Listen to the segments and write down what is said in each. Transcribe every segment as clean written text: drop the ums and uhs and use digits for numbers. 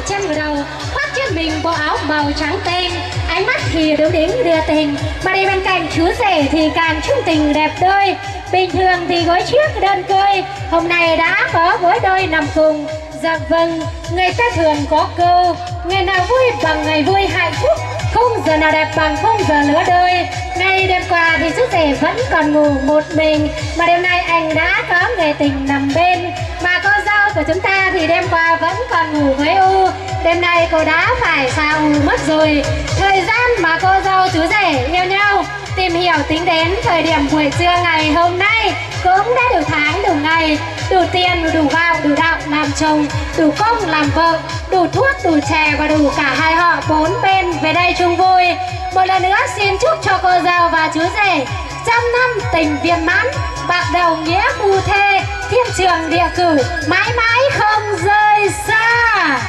chân vào đầu, khoác trên mình bộ áo màu trắng tinh, ánh mắt thì đứng đính đưa tình, mà đi bên cạnh chú rể thì càng chung tình đẹp đôi. Bình thường thì gối trước đơn côi, hôm nay đã có gối đôi nằm cùng. Dạ vâng, người ta thường có câu, ngày nào vui bằng ngày vui hạnh phúc, không giờ nào đẹp bằng không giờ lứa đôi. Ngày đêm qua thì chú rể vẫn còn ngủ một mình, mà đêm nay anh đã có người tình nằm bên. Mà cô dâu của chúng ta thì đêm qua vẫn còn ngủ với U, đêm nay cô đã phải xa U mất rồi. Thời gian mà cô dâu chú rể yêu nhau, tìm hiểu tính đến thời điểm buổi trưa ngày hôm nay cũng đã đủ tháng đủ ngày, đủ tiền đủ gạo đủ đạo làm chồng, đủ công làm vợ, đủ thuốc đủ chè và đủ cả hai họ bốn bên về đây chung vui. Một lần nữa xin chúc cho cô dâu và chú rể trăm năm tình viên mãn, bạc đầu nghĩa phu thê, thiên trường địa cử mãi mãi không rời xa.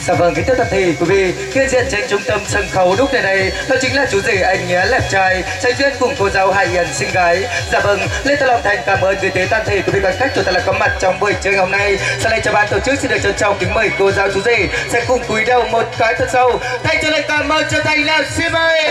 Dạ vâng, kính thưa toàn thể quý vị, hiện diện trên trung tâm sân khấu lúc này đây đó chính là chú rể anh Nghĩa đẹp trai tranh duyên cùng cô dâu Hải Yến xinh gái. Dạ vâng, Lê Tơ Lòng thành cảm ơn gửi tới toàn thể quý vị quan khách chúng ta là có mặt trong buổi chơi hôm nay. Sau đây cho ban tổ chức xin được trân trọng kính mời cô dâu chú rể sẽ cùng cúi đầu một cái thật sâu. Thay cho lời cảm ơn cho thành là xin mời.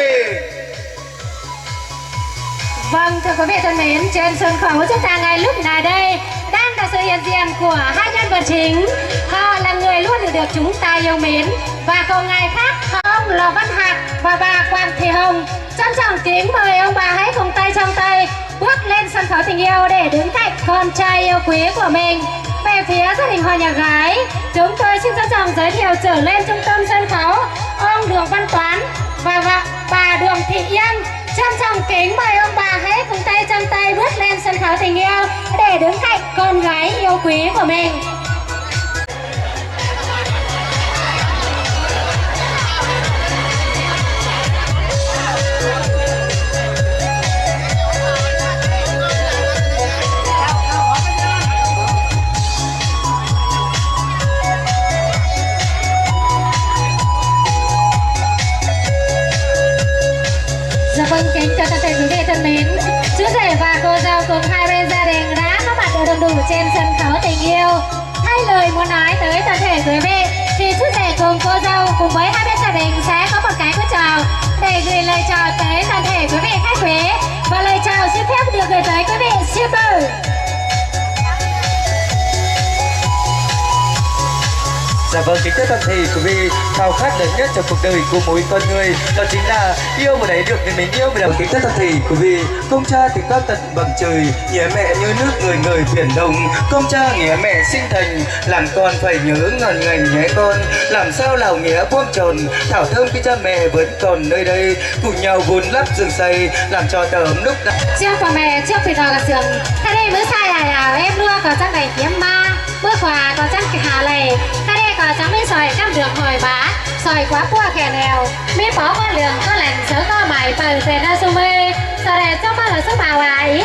Vâng, thưa quý vị thân mến, trên sân khấu chúng ta ngay lúc này đây đang là sự hiện diện của hai nhân vật chính. Họ là người luôn được chúng ta yêu mến và không ai khác, ông Lò Văn Hạc và bà Quang Thị Hồng. Trân trọng kính mời ông bà hãy cùng tay trong tay bước lên sân khấu tình yêu để đứng cạnh con trai yêu quý của mình. Về phía gia đình họ nhà gái, chúng tôi xin trân trọng giới thiệu trở lên trung tâm sân khấu ông Đường Văn Toán và bà Đường Thị Yên. Trân trọng kính mời ông bà hãy cùng tay trong tay bước lên sân khấu tình yêu để đứng cạnh con gái yêu quý của mình. Dạ vâng, kính chào toàn thể quý vị thân mến, chú rể và cô dâu cùng hai bên gia đình đã có mặt ở đông đủ trên sân khấu tình yêu. Thay lời muốn nói tới toàn thể quý vị thì chú rể cùng cô dâu cùng với hai bên gia đình sẽ có một cái cú chào để gửi lời chào tới toàn thể quý vị khách quý, và lời chào xin phép được gửi tới quý vị shipper. Dạ vâng, kính thưa toàn thể quý vị, khao khát lớn nhất trong cuộc đời của mỗi con người đó chính là yêu một đấy được thì mình yêu một. Kính thưa toàn thể quý vị, công cha thì cao tận bằng trời, nhớ mẹ như nước người người biển đông. Công cha nghĩa mẹ sinh thành, làm con phải nhớ ngần ngành nhé con. Làm sao lào nghĩa vuông tròn, thảo thơm khi cha mẹ vẫn còn nơi đây, cùng nhau vun lắp rừng xây, làm cho tờ ấm lúc đã. Trước của mẹ trước thì đòi cả sườn, thay đây mới sai à em luôn có chắc này kiếm ma, bước hòa có chắc hà lầy, thay đây cò chẳng biết sòi cam được hồi bá sòi quá qua kẻ nghèo mi bỏ con lường có lành sớ có mày bờ về ra sum mê sòi đẹp cho bao là số bảo ý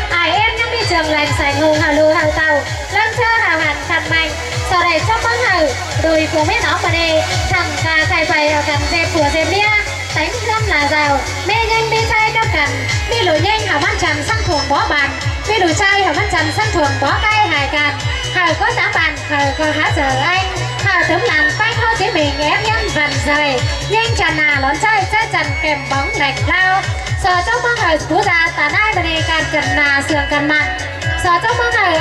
ai em nhắm đi trường lành sài hùng hào lù hào tàu lân chơ hào hàn thật mạnh sòi đẹp cho bao hào đùi của mấy nó mà đi thằng cà cày bày ở gần dẹp của dẹp lia đánh lâm là giàu mê nhanh đi trai các cần đi lùi nhanh hào mắt trần sang thuồng bó bàn đi lùi trai hào mắt trần sang thuồng bó cây hải càn hào có giá bàn hào có há giờ anh hào tấm làm quanh hô chỉ mình ép nhân vần rời nhanh trần lón trai sẽ trần kèm bóng lạch lao sợ trong mong hào cú già tàn ai mà đi càn cần sườn cần mặn sợ trong mong hào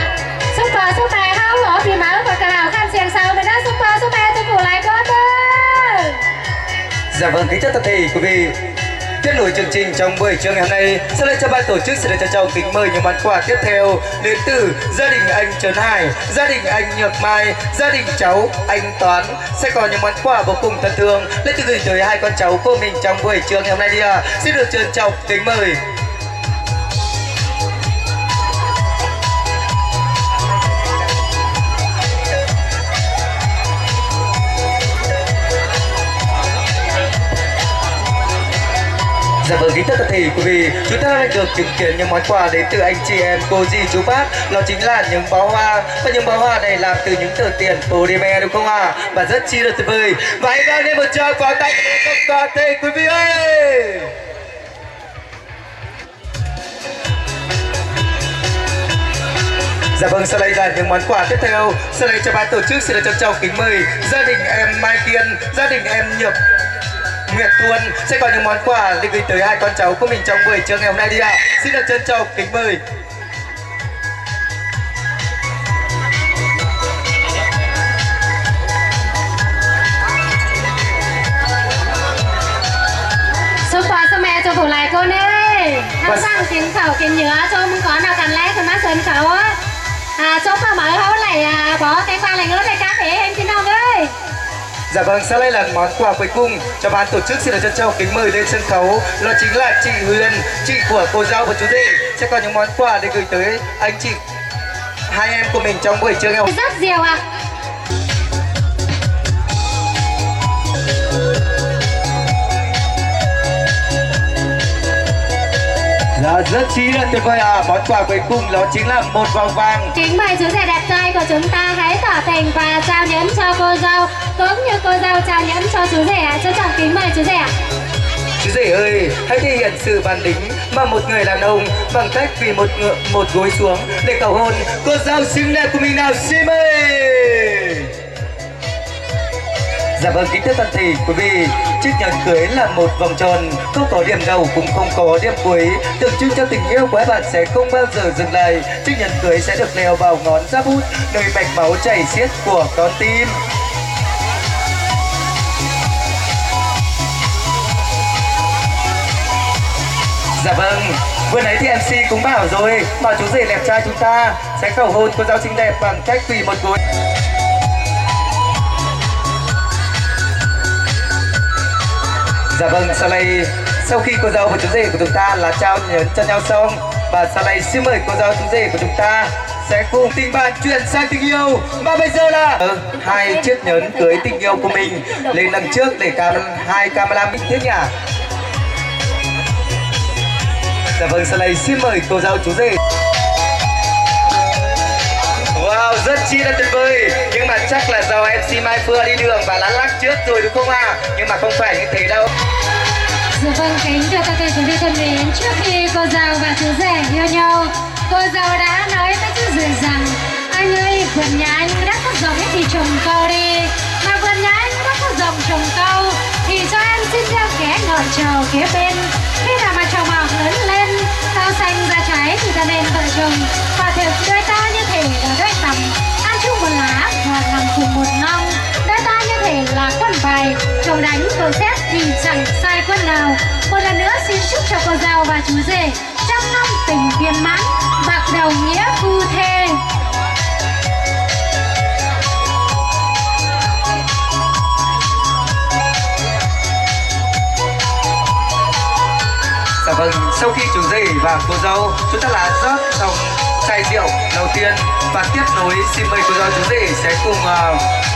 super hao ở phía máu và cả hào khăn xiềng sầu với đó super tôi phủ lại con ơi. Dạ vâng, kính chào toàn thể quý vị. Tiếp nối chương trình trong buổi trưa ngày hôm nay, sau đây cho ban tổ chức sẽ được trân trọng kính mời những món quà tiếp theo đến từ gia đình anh Trấn Hải, gia đình anh Nhược Mai, gia đình cháu anh Toán sẽ có những món quà vô cùng thân thương lên từ gửi tới hai con cháu của mình trong buổi trưa ngày hôm nay đi ạ. Xin được trân trọng kính mời. Dạ vâng, kính thưa toàn thể quý vị, chúng ta lại được chứng kiến những món quà đến từ anh chị em, cô dì, chú bác. Đó chính là những bó hoa, và những bó hoa này làm từ những tờ tiền polymer đúng không ạ? Và rất chi là tuyệt vời. Và hãy vang lên một tràng pháo tay cho toàn thể quý vị ơi! Dạ vâng, sau đây là những món quà tiếp theo. Sau đây cho ban tổ chức xin được trân trọng kính mời gia đình em Mai Kiên, gia đình em Nhược Nguyệt Thuần sẽ có những món quà để gửi tới hai con cháu của mình trong buổi trưa ngày hôm nay đi ạ. Xin được trân trọng kính mời. Số quà số mẹ cho phủ lại con ơi. Không sang kính khẩu kính nhớ cho muốn có nào cần lẽ thì má sớm khẩu á. Số quà mở hấu lại bỏ cái quà lành lốt này các để em xin ông ơi. Dạ vâng, sau đây là món quà cuối cùng cho ban tổ chức xin được trân trọng kính mời lên sân khấu. Đó chính là chị Huyền, chị của cô dâu và chú rể sẽ có những món quà để gửi tới anh chị hai em của mình trong buổi trưa ngày hôm nay. Rất nhiều ạ. Dạ, rất chi là tuyệt vời ạ. Món quà cuối cùng đó chính là một vòng vàng. Kính mời chú rể đẹp trai của chúng ta hãy tỏ tình và trao nhẫn cho cô dâu, cũng như cô dâu trao nhẫn cho chú rể ạ. Trân trọng kính mời chú rể ạ. Chú rể ơi, hãy thể hiện sự bản lĩnh mà một người đàn ông bằng cách quỳ một gối xuống để cầu hôn cô dâu xinh đẹp của mình nào, xin mời. Dạ vâng, kính thưa toàn thể quý vị, chiếc nhẫn cưới là một vòng tròn, không có điểm đầu cũng không có điểm cuối, tượng trưng cho tình yêu của các bạn sẽ không bao giờ dừng lại. Chiếc nhẫn cưới sẽ được đeo vào ngón giáp út, nơi mạch máu chảy xiết của con tim. Dạ vâng, vừa nãy thì MC cũng bảo rồi, bảo chú rể đẹp trai chúng ta sẽ cầu hôn cô dâu xinh đẹp bằng cách quỳ một gối. Dạ vâng, sau khi cô dâu và chú rể của chúng ta là trao nhẫn cho nhau xong, và sau đây xin mời cô dâu chú rể của chúng ta sẽ cùng tình bạn chuyển sang tình yêu. Và bây giờ là hai chiếc nhẫn cưới tình yêu của mình lên đằng trước để hai camera mình thiết nhỉ. Dạ vâng, sau đây xin mời cô dâu chú rể. Wow, rất chi là tuyệt vời. Nhưng mà chắc là do MC Mai Phương đi đường và lăn lắc trước rồi đúng không ạ? Nhưng mà không phải như thế đâu. Dạ vâng, kính thưa tất cả quý vị thân mến, trước khi cô dâu và chú rể yêu nhau, cô dâu đã nói với chú rể rằng: anh ơi, vườn nhà anh đã có rồng thì trồng câu đi, mà vườn nhà anh đã có rồng trồng câu thì cho em xin theo ké ngọn trầu kế bên. Khi nào mà trầu mọc lớn lên, rau xanh ra trái thì ta nên vợ chồng, và thực đôi ta như thể là đôi tầm, ăn chung một lá và nằm cùng một nong. Đôi ta như thể là quân bài, chồng đánh cầu xét thì chẳng sai quân nào. Một lần nữa xin chúc cho cô dâu và chú rể trăm năm tình viên mãn, bạc đầu nghĩa phu thê. Dạ vâng, sau khi chú rể và cô dâu chúng ta đã rót xong chai rượu đầu tiên, và tiếp nối xin mời cô dâu chú rể sẽ cùng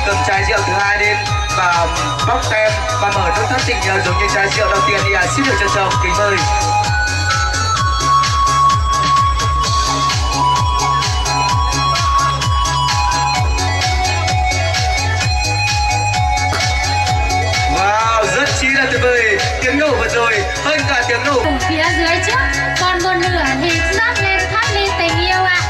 cầm chai rượu thứ hai lên và bóc tem và mở nút thắt tình nhờ giống như chai rượu đầu tiên thì xin được trân trọng kính mời. Wow, rất chi là tuyệt vời. Tiếng nổ vừa rồi hơn cả tiếng nổ. Phía dưới trước, còn một nửa thì rớt lên thắp lên tình yêu ạ.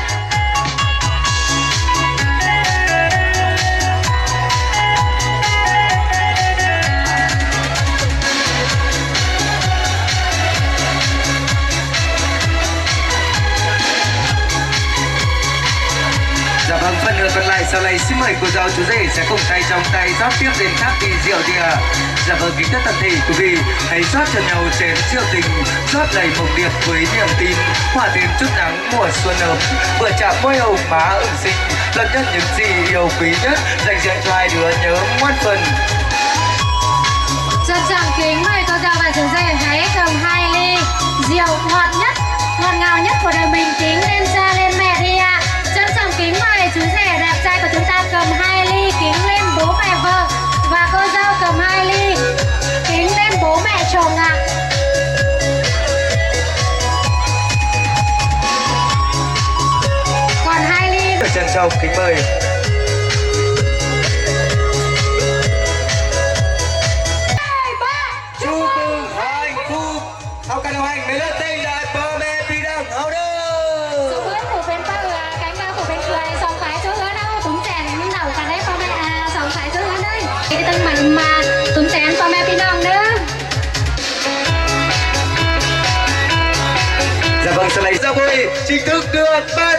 Dạ vâng, phần nửa còn lại sau này xin mời cô giáo chú rể sẽ cùng tay trong tay rót tiếp đến tháp đi rượu thì dạ vâng, kính thưa toàn thể quý vị, hãy rót cho nhau chén rượu tình, rót đầy mộng điệp với niềm tin, hòa thêm chút nắng mùa xuân ấm, vừa chạm môi hồng má ửng xinh, lần nhất những gì yêu quý nhất, dành riêng cho hai đứa nhớ ngoan phần. Trân trọng kính mời cô giáo và chú rể hãy cầm 2 ly rượu ngọt nhất, ngọt ngào nhất của đời mình kính lên cha lên mẹ đi ạ. Trân trọng kính mời chú rể đẹp trai của chúng ta cầm 2 ly kính lên bố mẹ vợ, và cô dâu cầm 2 ly kính lên bố mẹ chồng ạ. Còn 2 ly. Trân trọng kính mời. Chúc mừng hạnh phúc. Hậu cần đồng hành mấy lớp tên là bố mẹ đi đồng hậu đâu. Số hướng của bên bờ cánh cao của bên cười sòng phải số hướng đâu túng chèn đầu cả đấy con mẹ sòng phải số hướng đây. Cái tân mạnh mà túng chèn con mẹ đi đồng nữa. Dạ vâng, sau này ra vui chính thức được bắt